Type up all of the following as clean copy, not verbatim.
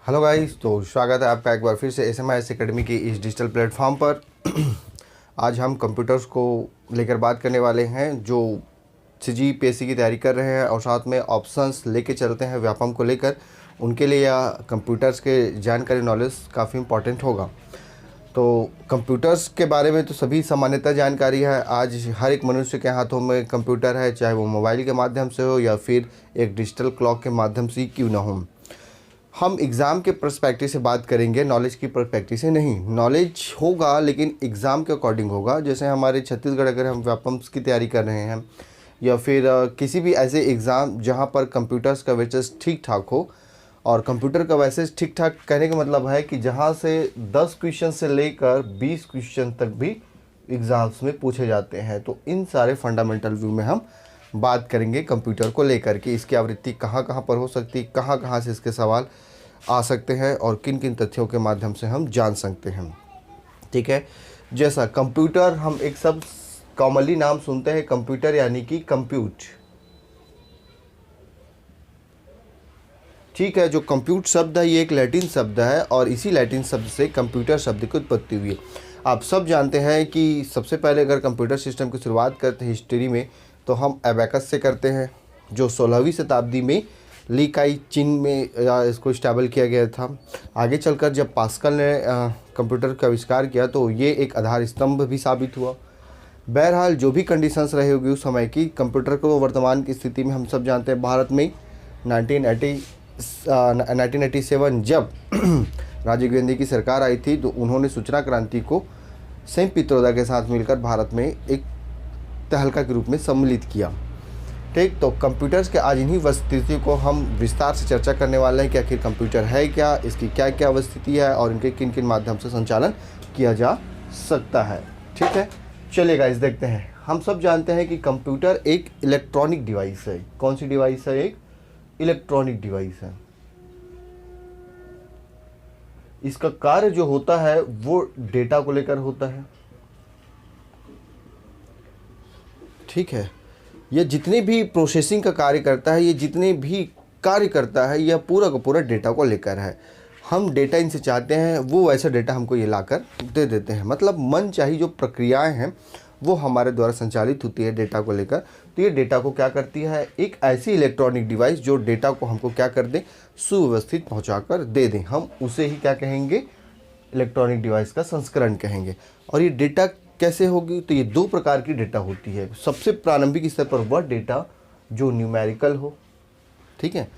Hello guys, तो स्वागत है आपका एक बार फिर से SMIS एकेडमी की इस डिजिटल प्लेटफॉर्म पर। आज हम कंप्यूटर्स को लेकर बात करने वाले हैं जो CGPSC की तैयारी कर रहे हैं और साथ में ऑप्शंस लेके चलते हैं व्यापम को लेकर। उनके लिए यह कंप्यूटर्स के जानकारी नॉलेज काफ़ी इंपॉर्टेंट होगा। तो कंप्यूटर्स के बारे में तो सभी सामान्यतः जानकारी है। आज हर एक मनुष्य के हाथों में कंप्यूटर है, चाहे वो मोबाइल के माध्यम से हो या फिर एक डिजिटल क्लॉक के माध्यम से ही क्यों ना हो। हम एग्ज़ाम के पर्सपेक्टिव से बात करेंगे, नॉलेज की पर्सपेक्टिव से नहीं। नॉलेज होगा लेकिन एग्ज़ाम के अकॉर्डिंग होगा। जैसे हमारे छत्तीसगढ़ अगर हम व्यापम्स की तैयारी कर रहे हैं या फिर किसी भी ऐसे एग्ज़ाम जहां पर कंप्यूटर्स का वेचेस ठीक ठाक हो, और कंप्यूटर का वैसे ठीक ठाक कहने का मतलब है कि जहां से 10 क्वेश्चन से लेकर 20 क्वेश्चन तक भी एग्ज़ाम्स में पूछे जाते हैं। तो इन सारे फंडामेंटल व्यू में हम बात करेंगे कंप्यूटर को लेकर कि इसकी आवृत्ति कहाँ कहाँ पर हो सकती है, कहाँ कहाँ से इसके सवाल आ सकते हैं और किन किन तथ्यों के माध्यम से हम जान सकते हैं। ठीक है, जैसा कंप्यूटर हम एक शब्द कॉमनली नाम सुनते हैं कंप्यूटर यानी कि कंप्यूट। ठीक है, जो कंप्यूट शब्द है ये एक लैटिन शब्द है और इसी लैटिन शब्द से कंप्यूटर शब्द की उत्पत्ति हुई है। आप सब जानते हैं कि सबसे पहले अगर कंप्यूटर सिस्टम की शुरुआत करते हैं हिस्ट्री में तो हम एबेकस से करते हैं, जो 16वीं शताब्दी में ली काई चीन में इसको स्टैबल किया गया था। आगे चलकर जब पास्कल ने कंप्यूटर का आविष्कार किया तो ये एक आधार स्तंभ भी साबित हुआ। बहरहाल जो भी कंडीशंस रहे होगी उस समय की, कंप्यूटर को वर्तमान की स्थिति में हम सब जानते हैं। भारत में 1987 जब राजीव गांधी की सरकार आई थी तो उन्होंने सूचना क्रांति को सेम पित्रोदा के साथ मिलकर भारत में एक तहलका के रूप में सम्मिलित किया। ठीक, तो कंप्यूटर्स के आज इन्हीं वस्तुस्थिति को हम विस्तार से चर्चा करने वाले हैं कि आखिर कंप्यूटर है क्या, इसकी क्या क्या अवस्थिति है और इनके किन किन माध्यम से संचालन किया जा सकता है। ठीक है, चलिए गाइस देखते हैं। हम सब जानते हैं कि कंप्यूटर एक इलेक्ट्रॉनिक डिवाइस है। कौन सी डिवाइस है? एक इलेक्ट्रॉनिक डिवाइस है। इसका कार्य जो होता है वो डेटा को लेकर होता है। ठीक है, ये जितने भी प्रोसेसिंग का कार्य करता है, ये जितने भी कार्य करता है, यह पूरा का पूरा डेटा को लेकर है। हम डेटा इनसे चाहते हैं, वो वैसा डेटा हमको ये लाकर दे देते हैं। मतलब मनचाही जो प्रक्रियाएं हैं वो हमारे द्वारा संचालित होती है डेटा को लेकर। तो ये डेटा को क्या करती है? एक ऐसी इलेक्ट्रॉनिक डिवाइस जो डेटा को हमको क्या कर दे? सुव्यवस्थित पहुँचा कर दे दें। हम उसे ही क्या कहेंगे? इलेक्ट्रॉनिक डिवाइस का संस्करण कहेंगे। और ये डेटा कैसे होगी? तो ये दो प्रकार की डेटा होती है। सबसे प्रारंभिक स्तर पर वह डेटा जो न्यूमेरिकल हो। ठीक है,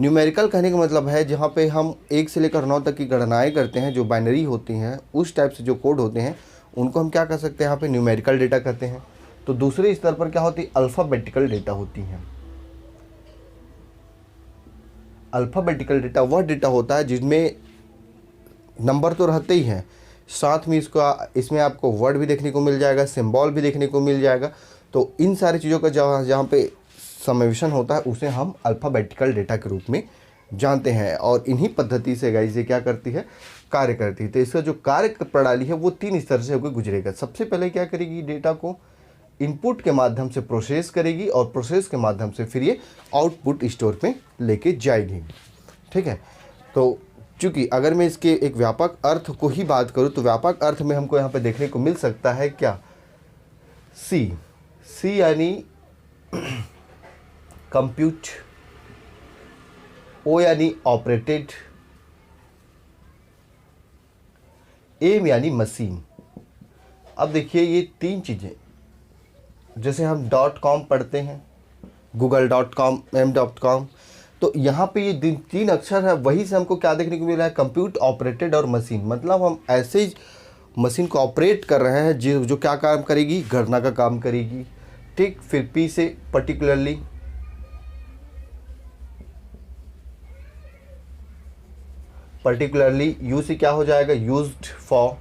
न्यूमेरिकल कहने का मतलब है जहाँ पे हम 1 से लेकर 9 तक की गणनाएं करते हैं, जो बाइनरी होती हैं, उस टाइप से जो कोड होते हैं उनको हम क्या कर सकते हैं? यहाँ पे न्यूमेरिकल डेटा कहते हैं। तो दूसरे स्तर पर क्या होती है? अल्फ़ाबेटिकल डेटा होती हैं। अल्फ़ाबेटिकल डेटा वह डेटा होता है जिसमें नंबर तो रहते ही हैं, साथ में इसमें आपको वर्ड भी देखने को मिल जाएगा, सिंबल भी देखने को मिल जाएगा। तो इन सारी चीज़ों का जहाँ पे समेशन होता है उसे हम अल्फ़ाबेटिकल डेटा के रूप में जानते हैं। और इन्हीं पद्धति से गाइस ये क्या करती है? कार्य करती है। तो इसका जो कार्य प्रणाली है वो 3 स्तर से होकर गुजरेगा। सबसे पहले क्या करेगी? डेटा को इनपुट के माध्यम से प्रोसेस करेगी और प्रोसेस के माध्यम से फिर ये आउटपुट स्टोर पे लेके जाएगी। ठीक है, तो चूँकि अगर मैं इसके एक व्यापक अर्थ को ही बात करूँ तो व्यापक अर्थ में हमको यहाँ पे देखने को मिल सकता है क्या? सी यानी कंप्यूट, ओ यानी ऑपरेटेड, एम यानी मशीन। अब देखिए ये 3 चीज़ें, जैसे हम .com पढ़ते हैं, google.com, m.com, तो यहाँ पे ये 3 अक्षर है, वही से हमको क्या देखने को मिल रहा है? कंप्यूट, ऑपरेटेड और मशीन। मतलब हम ऐसे ही मशीन को ऑपरेट कर रहे हैं जो क्या काम करेगी? गणना का काम करेगी। ठीक, फिर पी से पर्टिकुलरली, यू से क्या हो जाएगा? Used for.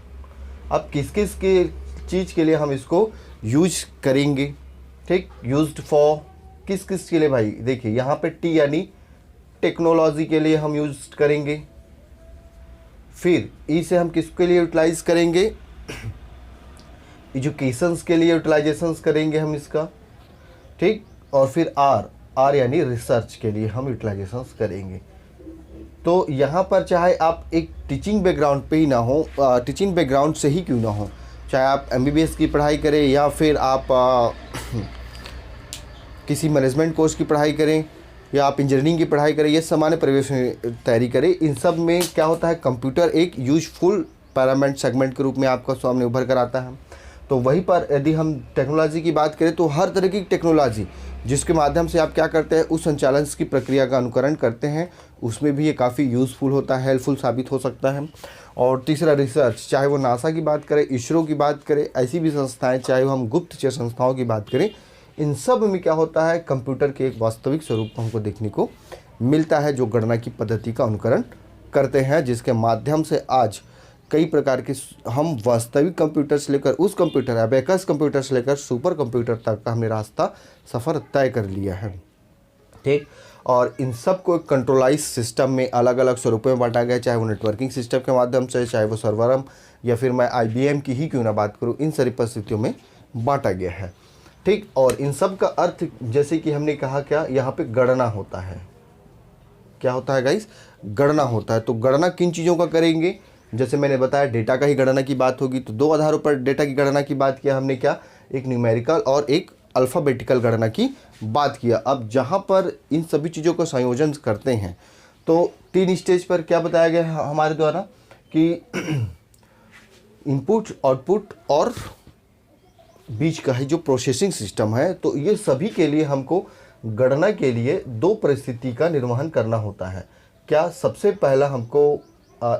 अब किस किस के चीज़ के लिए हम इसको यूज करेंगे? ठीक, यूज्ड फॉर किस किस के लिए भाई? देखिए यहाँ पे टी यानी टेक्नोलॉजी के लिए हम यूज करेंगे। फिर ई से हम किसके लिए यूटिलाइज करेंगे? एजुकेशंस के लिए यूटिलाइजेशंस करेंगे हम इसका। ठीक, और फिर आर यानी रिसर्च के लिए हम यूटिलाइजेशंस करेंगे। तो यहाँ पर चाहे आप एक टीचिंग बैकग्राउंड पे ही ना हो, टीचिंग बैकग्राउंड से ही क्यों ना हो, चाहे आप MBBS की पढ़ाई करें या फिर आप किसी मैनेजमेंट कोर्स की पढ़ाई करें या आप इंजीनियरिंग की पढ़ाई करें, ये सामान्य परिवेश में तैयारी करें, इन सब में क्या होता है, कंप्यूटर एक यूजफुल पैरामेंट सेगमेंट के रूप में आपका सामने उभर कर आता है। तो वहीं पर यदि हम टेक्नोलॉजी की बात करें तो हर तरह की टेक्नोलॉजी जिसके माध्यम से आप क्या करते हैं, उस संचालन की प्रक्रिया का अनुकरण करते हैं, उसमें भी ये काफ़ी यूज़फुल होता है, हेल्पफुल साबित हो सकता है। और तीसरा रिसर्च, चाहे वो नासा की बात करें, इसरो की बात करें, ऐसी भी संस्थाएं, चाहे वो हम गुप्तचर संस्थाओं की बात करें, इन सब में क्या होता है, कंप्यूटर के एक वास्तविक स्वरूप हमको देखने को मिलता है, जो गणना की पद्धति का अनुकरण करते हैं, जिसके माध्यम से आज कई प्रकार के हम वास्तविक कंप्यूटर से लेकर उस कंप्यूटर अबेकस कंप्यूटर से लेकर सुपर कंप्यूटर तक का हमने रास्ता सफ़र तय कर लिया है। ठीक, और इन सब को कंट्रोलाइज सिस्टम में अलग अलग स्वरूपों में बांटा गया, चाहे वो नेटवर्किंग सिस्टम के माध्यम से, चाहे वो सर्वरम या फिर मैं IBM की ही क्यों ना बात करूँ, इन सारी परिस्थितियों में बांटा गया है। ठीक, और इन सब का अर्थ जैसे कि हमने कहा, क्या यहाँ पे गणना होता है, क्या होता है गाइस, गणना होता है। तो गणना किन चीज़ों का करेंगे, जैसे मैंने बताया डेटा का ही गणना की बात होगी, तो दो आधारों पर डेटा की गणना की बात किया हमने, क्या, एक न्यूमेरिकल और एक अल्फ़ाबेटिकल गणना की बात किया। अब जहाँ पर इन सभी चीज़ों का संयोजन करते हैं तो 3 स्टेज पर क्या बताया गया है हमारे द्वारा कि इनपुट, आउटपुट और बीच का ही जो प्रोसेसिंग सिस्टम है, तो ये सभी के लिए हमको गणना के लिए 2 परिस्थिति का निर्वहन करना होता है। क्या, सबसे पहला हमको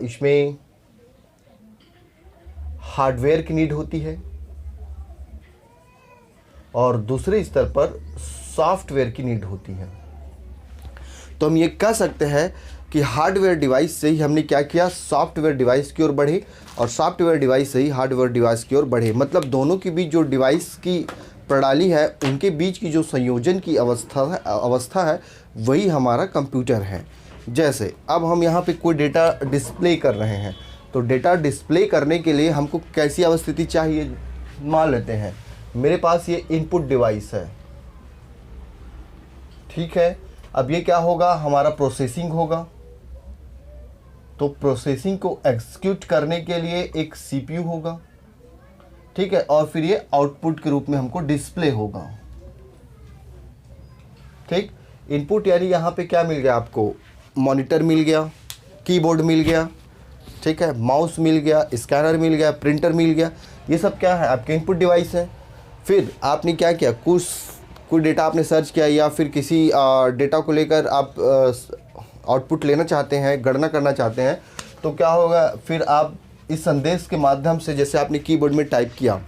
इसमें हार्डवेयर की नीड होती है और दूसरे स्तर पर सॉफ्टवेयर की नीड होती है। तो हम ये कह सकते हैं कि हार्डवेयर डिवाइस से ही हमने क्या किया, सॉफ्टवेयर डिवाइस की ओर बढ़े और सॉफ्टवेयर डिवाइस से ही हार्डवेयर डिवाइस की ओर बढ़े। मतलब दोनों के बीच जो डिवाइस की प्रणाली है, उनके बीच की जो संयोजन की अवस्था है वही हमारा कंप्यूटर है। जैसे अब हम यहाँ पे कोई डेटा डिस्प्ले कर रहे हैं, तो डेटा डिस्प्ले करने के लिए हमको कैसी अवस्थिति चाहिए, मान लेते हैं मेरे पास ये इनपुट डिवाइस है, ठीक है। अब ये क्या होगा, हमारा प्रोसेसिंग होगा, तो प्रोसेसिंग को एग्जीक्यूट करने के लिए एक CPU होगा, ठीक है, और फिर ये आउटपुट के रूप में हमको डिस्प्ले होगा। ठीक, इनपुट यानी यहाँ पे क्या मिल गया आपको, मॉनिटर मिल गया, कीबोर्ड मिल गया, ठीक है, माउस मिल गया, स्कैनर मिल गया, प्रिंटर मिल गया, ये सब क्या है, आपके इनपुट डिवाइस है। फिर आपने क्या किया, कोई डेटा आपने सर्च किया या फिर किसी डेटा को लेकर आप आउटपुट लेना चाहते हैं, गणना करना चाहते हैं, तो क्या होगा, फिर आप इस संदेश के माध्यम से, जैसे आपने कीबोर्ड में टाइप किया,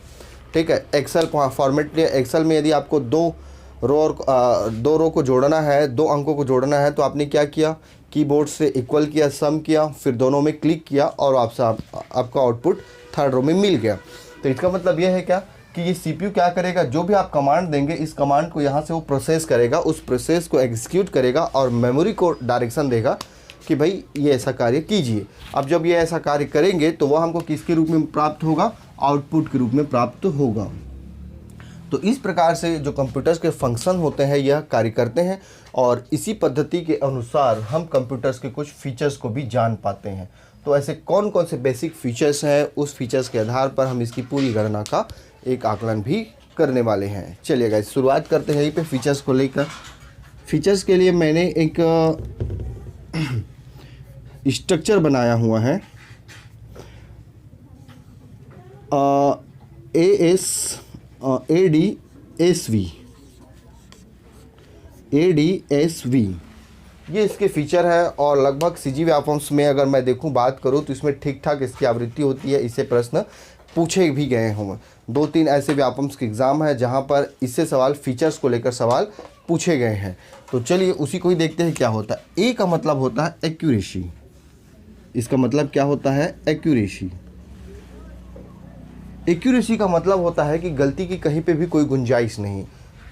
ठीक है, एक्सेल फॉर्मेट लिया, एक्सेल में यदि आपको 2 रो को जोड़ना है, 2 अंकों को जोड़ना है, तो आपने क्या किया, कीबोर्ड से इक्वल किया, सम किया, फिर दोनों में क्लिक किया और आपका आउटपुट 3rd रो में मिल गया। तो इसका मतलब यह है क्या कि ये CPU क्या करेगा, जो भी आप कमांड देंगे, इस कमांड को यहाँ से वो प्रोसेस करेगा, उस प्रोसेस को एग्जीक्यूट करेगा और मेमोरी को डायरेक्शन देगा कि भाई ये ऐसा कार्य कीजिए। अब जब ये ऐसा कार्य करेंगे तो वह हमको किसके रूप में प्राप्त होगा, आउटपुट के रूप में प्राप्त होगा। तो इस प्रकार से जो कंप्यूटर्स के फंक्शन होते हैं यह कार्य करते हैं और इसी पद्धति के अनुसार हम कंप्यूटर्स के कुछ फीचर्स को भी जान पाते हैं। तो ऐसे कौन कौन से बेसिक फीचर्स हैं, उस फीचर्स के आधार पर हम इसकी पूरी गणना का एक आकलन भी करने वाले हैं। चलिए गाइस, शुरुआत करते हैं यहीं पे फीचर्स को लेकर। फीचर्स के लिए मैंने एक स्ट्रक्चर बनाया हुआ है, ADSV ये इसके फीचर है और लगभग CG व्यापम्स में अगर मैं देखूं, बात करूं तो इसमें ठीक ठाक इसकी आवृत्ति होती है। इससे प्रश्न पूछे भी गए होंगे, 2-3 ऐसे व्यापम्स के एग्ज़ाम है जहां पर इससे सवाल, फीचर्स को लेकर सवाल पूछे गए हैं। तो चलिए उसी को ही देखते हैं क्या होता है। ए का मतलब होता है एक्यूरेसी, इसका मतलब क्या होता है, एक्यूरेसी। एक्यूरेसी का मतलब होता है कि गलती की कहीं पे भी कोई गुंजाइश नहीं,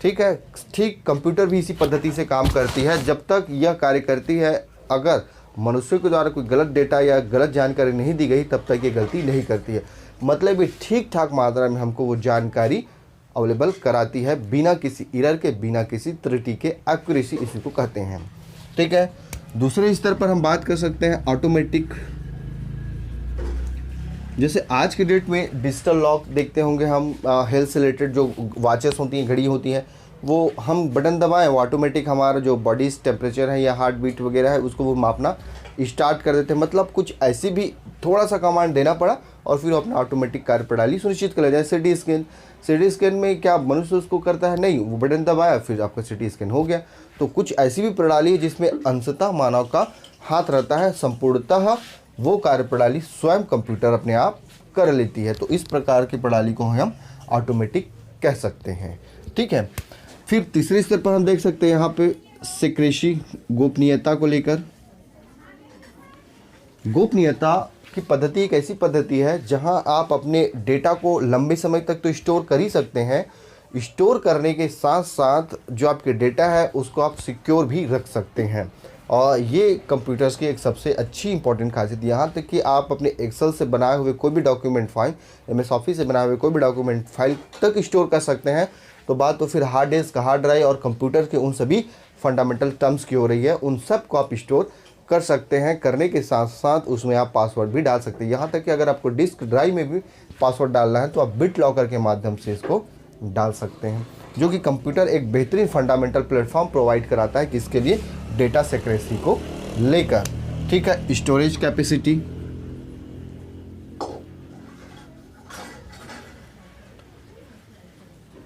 ठीक है। ठीक, कंप्यूटर भी इसी पद्धति से काम करती है। जब तक यह कार्य करती है, अगर मनुष्य के द्वारा कोई गलत डेटा या गलत जानकारी नहीं दी गई, तब तक ये गलती नहीं करती है। मतलब ये ठीक ठाक मात्रा में हमको वो जानकारी अवेलेबल कराती है, बिना किसी एरर के, बिना किसी त्रुटि के। एक्यूरेसी इसी को कहते हैं, ठीक है। दूसरे स्तर पर हम बात कर सकते हैं ऑटोमेटिक। जैसे आज के डेट में डिजिटल लॉक देखते होंगे हम, हेल्थ से रिलेटेड जो वॉचेस होती हैं, घड़ी होती हैं, वो हम बटन दबाएं वो ऑटोमेटिक हमारा जो बॉडी टेम्परेचर है या हार्ट बीट वगैरह है उसको वो मापना स्टार्ट कर देते हैं। मतलब कुछ ऐसी भी थोड़ा सा कमांड देना पड़ा और फिर वो अपना ऑटोमेटिक कार्यप्रणाली सुनिश्चित कर ले जाए। सिटी स्कैन में क्या मनुष्य उसको करता है? नहीं, वो बटन दबाया फिर आपका सिटी स्कैन हो गया। तो कुछ ऐसी भी प्रणाली है जिसमें अंशतः मानव का हाथ रहता है, संपूर्णतः वो कार्यप्रणाली स्वयं कंप्यूटर अपने आप कर लेती है। तो इस प्रकार की प्रणाली को हम ऑटोमेटिक कह सकते हैं। ठीक है, फिर तीसरे स्तर पर हम देख सकते हैं यहाँ पे सिक्रेसी, गोपनीयता को लेकर। गोपनीयता की पद्धति एक ऐसी पद्धति है जहां आप अपने डेटा को लंबे समय तक तो स्टोर कर ही सकते हैं, स्टोर करने के साथ साथ जो आपके डेटा है उसको आप सिक्योर भी रख सकते हैं। और ये कंप्यूटर्स की एक सबसे अच्छी इंपॉर्टेंट खासियत, यहाँ तक कि आप अपने एक्सेल से बनाए हुए कोई भी डॉक्यूमेंट फाइल, MS ऑफिस से बनाए हुए कोई भी डॉक्यूमेंट फाइल तक स्टोर कर सकते हैं। तो बात तो फिर हार्ड डिस्क, हार्ड ड्राइव और कंप्यूटर के उन सभी फंडामेंटल टर्म्स की हो रही है, उन सब को आप स्टोर कर सकते हैं। करने के साथ साथ उसमें आप पासवर्ड भी डाल सकते हैं। यहाँ तक कि अगर आपको डिस्क ड्राइव में भी पासवर्ड डालना है तो आप बिट लॉकर के माध्यम से इसको डाल सकते हैं, जो कि कंप्यूटर एक बेहतरीन फंडामेंटल प्लेटफॉर्म प्रोवाइड कराता है किसके लिए? डेटा सिक्रेसी को लेकर। ठीक है, स्टोरेज कैपेसिटी।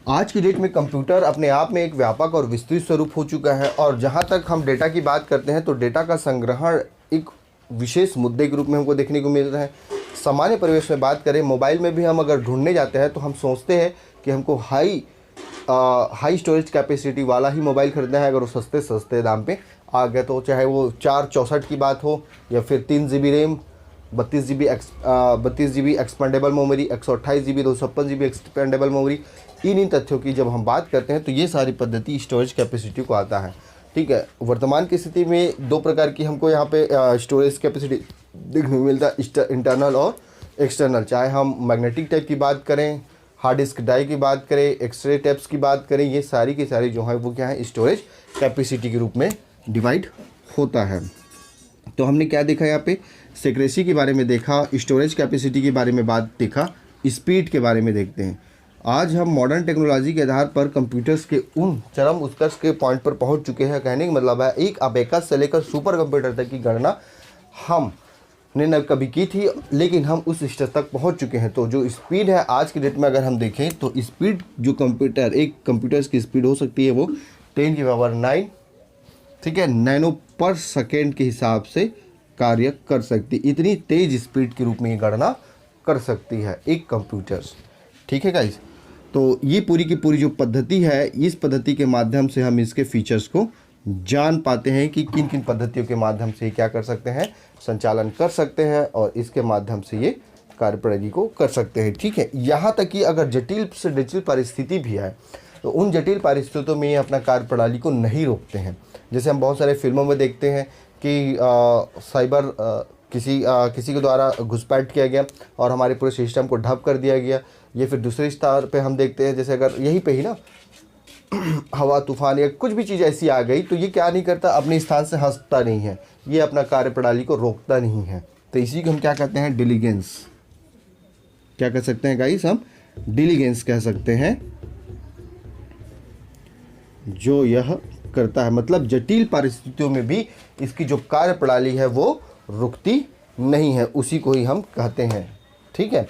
आज की डेट में कंप्यूटर अपने आप में एक व्यापक और विस्तृत स्वरूप हो चुका है और जहाँ तक हम डेटा की बात करते हैं तो डेटा का संग्रहण एक विशेष मुद्दे के रूप में हमको देखने को मिल रहा है। सामान्य परिवेश में बात करें, मोबाइल में भी हम अगर ढूंढने जाते हैं तो हम सोचते हैं कि हमको हाई स्टोरेज कैपेसिटी वाला ही मोबाइल खरीदना है। अगर वो सस्ते दाम पे आ गया तो चाहे वो 464 की बात हो या फिर 3 GB RAM, 32 GB expandable memory, 128 GB, 256 GB expandable memory, इन तथ्यों की जब हम बात करते हैं तो ये सारी पद्धति स्टोरेज कैपेसिटी को आता है। ठीक है, वर्तमान की स्थिति में दो प्रकार की हमको यहाँ पे स्टोरेज कैपेसिटी देखने को मिलता है, इंटरनल और एक्सटर्नल। चाहे हम मैग्नेटिक टाइप की बात करें, हार्ड डिस्क ड्राइव की बात करें, एक्सरे टैप्स की बात करें, ये सारी की सारी जो है वो क्या है? स्टोरेज कैपेसिटी के रूप में डिवाइड होता है। तो हमने क्या देखा यहाँ पे? सिक्रेसी के बारे में देखा, स्टोरेज कैपेसिटी के बारे में बात देखा, स्पीड के बारे में देखते हैं। आज हम मॉडर्न टेक्नोलॉजी के आधार पर कंप्यूटर्स के उन चरम उत्कर्ष के पॉइंट पर पहुंच चुके हैं। कहने का मतलब है एक अबेकस से लेकर सुपर कंप्यूटर तक की गणना हमने न कभी की थी, लेकिन हम उस स्तर तक पहुंच चुके हैं। तो जो स्पीड है आज की डेट में अगर हम देखें तो स्पीड जो एक कंप्यूटर्स की स्पीड हो सकती है वो 10 की पावर 9, ठीक है, नैनो पर सेकेंड के हिसाब से कार्य कर सकती, इतनी तेज स्पीड के रूप में ये गणना कर सकती है एक कंप्यूटर्स। ठीक है गाइस, तो ये पूरी की पूरी जो पद्धति है, इस पद्धति के माध्यम से हम इसके फीचर्स को जान पाते हैं कि किन किन पद्धतियों के माध्यम से क्या कर सकते हैं, संचालन कर सकते हैं और इसके माध्यम से ये कार्यप्रणाली को कर सकते हैं। ठीक है, यहाँ तक कि अगर जटिल से जटिल परिस्थिति भी है तो उन जटिल परिस्थितियों में ये अपना कार्यप्रणाली को नहीं रोकते हैं। जैसे हम बहुत सारे फिल्मों में देखते हैं कि साइबर किसी के द्वारा घुसपैठ किया गया और हमारे पूरे सिस्टम को ठप कर दिया गया। ये फिर दूसरे स्तर पे हम देखते हैं, जैसे अगर यहीं पे ही ना हवा तूफान या कुछ भी चीज़ ऐसी आ गई तो ये क्या नहीं करता, अपने स्थान से हंसता नहीं है, ये अपना कार्यप्रणाली को रोकता नहीं है। तो इसी को हम क्या कहते हैं? डिलीगेंस। क्या कह सकते हैं गाइस? हम डिलीगेंस कह सकते हैं, जो यह करता है। मतलब जटिल परिस्थितियों में भी इसकी जो कार्यप्रणाली है वो रुकती नहीं है, उसी को ही हम कहते हैं। ठीक है,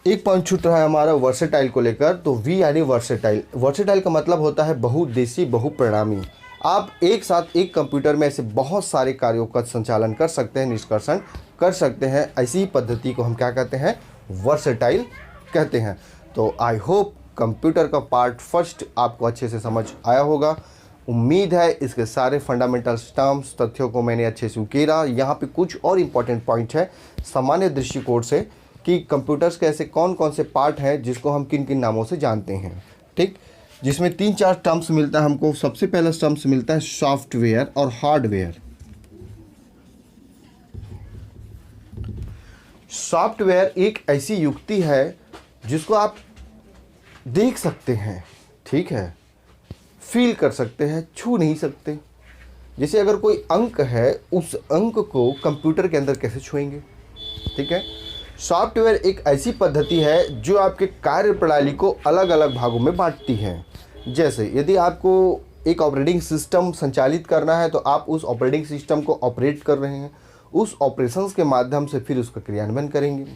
एक पॉइंट छूट रहा है हमारा वर्सेटाइल को लेकर। तो वी यानी वर्सेटाइल। वर्सेटाइल का मतलब होता है बहुउद्देशीय, बहुपरिणामी। आप एक साथ एक कंप्यूटर में ऐसे बहुत सारे कार्यों का संचालन कर सकते हैं, निष्कर्षण कर सकते हैं। ऐसी ही पद्धति को हम क्या कहते हैं? वर्सेटाइल कहते हैं। तो आई होप कंप्यूटर का पार्ट फर्स्ट आपको अच्छे से समझ आया होगा। उम्मीद है इसके सारे फंडामेंटल टर्म्स, तथ्यों को मैंने अच्छे से उकेरा। यहाँ पे कुछ और इम्पॉर्टेंट पॉइंट है सामान्य दृष्टिकोण से कि कंप्यूटर्स के ऐसे कौन कौन से पार्ट हैं जिसको हम किन किन नामों से जानते हैं। ठीक, जिसमें 3-4 टर्म्स मिलता है हमको। सबसे पहला टर्म्स मिलता है सॉफ्टवेयर और हार्डवेयर। सॉफ्टवेयर एक ऐसी युक्ति है जिसको आप देख सकते हैं, ठीक है, फील कर सकते हैं, छू नहीं सकते। जैसे अगर कोई अंक है, उस अंक को कंप्यूटर के अंदर कैसे छुएंगे, ठीक है। सॉफ्टवेयर एक ऐसी पद्धति है जो आपके कार्यप्रणाली को अलग अलग भागों में बांटती है। जैसे यदि आपको एक ऑपरेटिंग सिस्टम संचालित करना है तो आप उस ऑपरेटिंग सिस्टम को ऑपरेट कर रहे हैं, उस ऑपरेशंस के माध्यम से फिर उसका क्रियान्वयन करेंगे।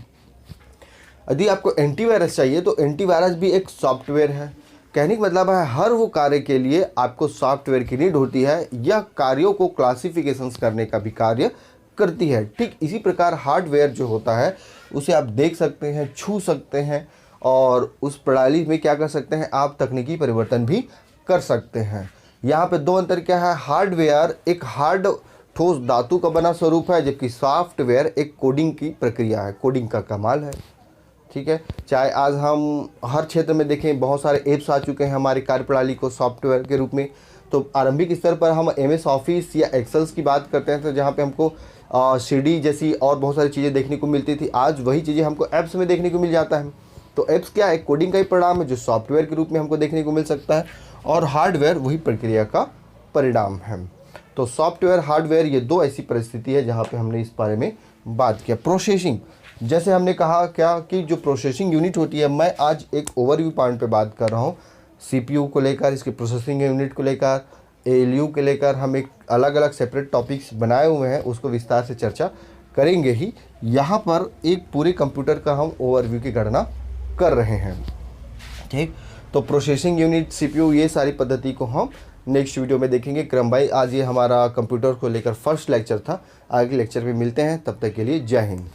यदि आपको एंटीवायरस चाहिए तो एंटीवायरस भी एक सॉफ्टवेयर है। कहने का मतलब है हर वो कार्य के लिए आपको सॉफ्टवेयर की नीड होती है। यह कार्यों को क्लासिफिकेशंस करने का भी कार्य करती है। ठीक इसी प्रकार हार्डवेयर जो होता है उसे आप देख सकते हैं, छू सकते हैं और उस प्रणाली में क्या कर सकते हैं, आप तकनीकी परिवर्तन भी कर सकते हैं। यहाँ पे दो अंतर क्या है, हार्डवेयर एक हार्ड ठोस धातु का बना स्वरूप है, जबकि सॉफ्टवेयर एक कोडिंग की प्रक्रिया है, कोडिंग का कमाल है, ठीक है। चाहे आज हम हर क्षेत्र में देखें, बहुत सारे ऐप्स आ चुके हैं हमारी कार्यप्रणाली को सॉफ्टवेयर के रूप में। तो आरंभिक स्तर पर हम MS ऑफिस या एक्सेल्स की बात करते हैं तो जहाँ पे हमको CD जैसी और बहुत सारी चीज़ें देखने को मिलती थी, आज वही चीज़ें हमको ऐप्स में देखने को मिल जाता है। तो ऐप्स क्या है, कोडिंग का ही परिणाम है जो सॉफ्टवेयर के रूप में हमको देखने को मिल सकता है, और हार्डवेयर वही प्रक्रिया का परिणाम है। तो सॉफ्टवेयर हार्डवेयर ये दो ऐसी परिस्थिति है जहाँ पे हमने इस बारे में बात किया। प्रोसेसिंग, जैसे हमने कहा क्या कि जो प्रोसेसिंग यूनिट होती है, मैं आज एक ओवरव्यू पॉइंट पे बात कर रहा हूँ। CPU को लेकर, इसके प्रोसेसिंग यूनिट को लेकर, ALU के लेकर हम एक अलग अलग सेपरेट टॉपिक्स बनाए हुए हैं, उसको विस्तार से चर्चा करेंगे ही। यहाँ पर एक पूरे कंप्यूटर का हम ओवरव्यू की गणना कर रहे हैं, ठीक। तो प्रोसेसिंग यूनिट, CPU, ये सारी पद्धति को हम नेक्स्ट वीडियो में देखेंगे। क्रम भाई, आज ये हमारा कंप्यूटर को लेकर फर्स्ट लेक्चर था। आगे लेक्चर में मिलते हैं, तब तक के लिए जय हिंद।